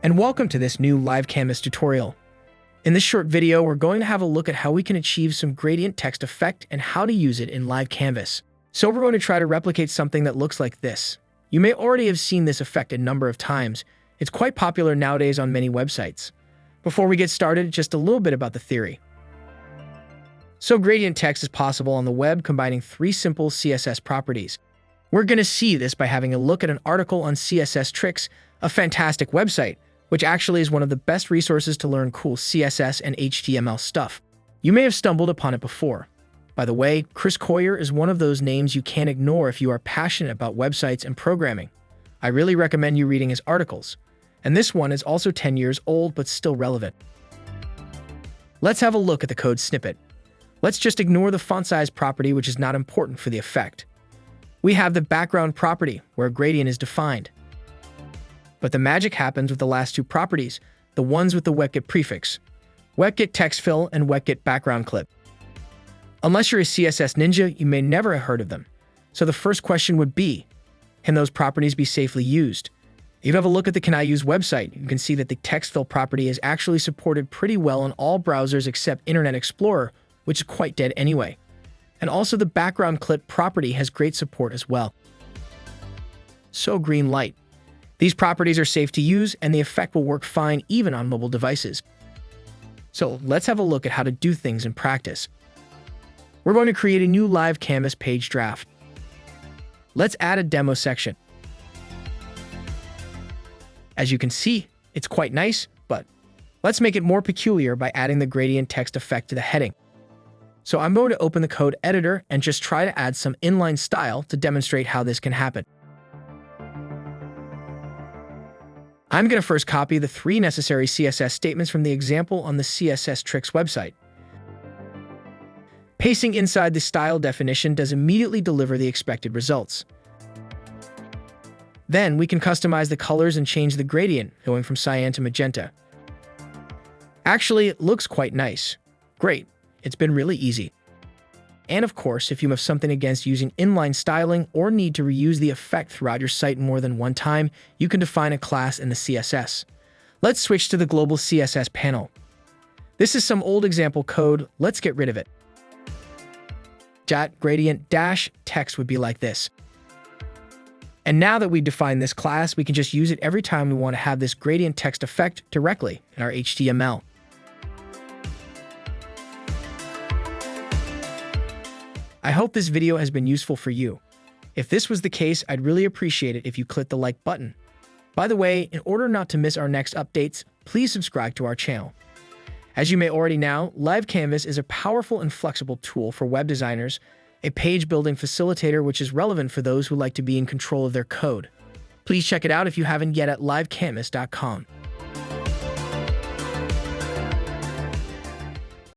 and welcome to this new LiveCanvas tutorial. In this short video, we're going to have a look at how we can achieve some gradient text effect and how to use it in LiveCanvas. So we're going to try to replicate something that looks like this. You may already have seen this effect a number of times. It's quite popular nowadays on many websites. Before we get started, just a little bit about the theory. So gradient text is possible on the web, combining three simple CSS properties. We're going to see this by having a look at an article on CSS Tricks, a fantastic website, which actually is one of the best resources to learn cool CSS and HTML stuff. You may have stumbled upon it before. By the way, Chris Coyier is one of those names you can't ignore if you are passionate about websites and programming. I really recommend you reading his articles. And this one is also 10 years old but still relevant. Let's have a look at the code snippet. Let's just ignore the font size property, which is not important for the effect. We have the background property, where a gradient is defined. But the magic happens with the last two properties, the ones with the webkit prefix, webkit text fill and webkit background clip. Unless you're a CSS ninja, you may never have heard of them. So the first question would be, can those properties be safely used? If you have a look at the Can I Use website, you can see that the text fill property is actually supported pretty well on all browsers except Internet Explorer, which is quite dead anyway. And also the background clip property has great support as well. So green light. These properties are safe to use and the effect will work fine even on mobile devices. So let's have a look at how to do things in practice. We're going to create a new LiveCanvas page draft. Let's add a demo section. As you can see, it's quite nice, but let's make it more peculiar by adding the gradient text effect to the heading. So I'm going to open the code editor and just try to add some inline style to demonstrate how this can happen. I'm going to first copy the three necessary CSS statements from the example on the CSS Tricks website. Pasting inside the style definition does immediately deliver the expected results. Then we can customize the colors and change the gradient, going from cyan to magenta. Actually, it looks quite nice. Great, it's been really easy. And of course, if you have something against using inline styling or need to reuse the effect throughout your site more than one time, you can define a class in the CSS. Let's switch to the global CSS panel. This is some old example code, let's get rid of it. Gradient dash text would be like this. And now that we've defined this class, we can just use it every time we want to have this gradient text effect directly in our HTML. I hope this video has been useful for you. If this was the case, I'd really appreciate it if you click the like button. By the way, in order not to miss our next updates, please subscribe to our channel. As you may already know, LiveCanvas is a powerful and flexible tool for web designers, a page building facilitator which is relevant for those who like to be in control of their code. Please check it out if you haven't yet at livecanvas.com.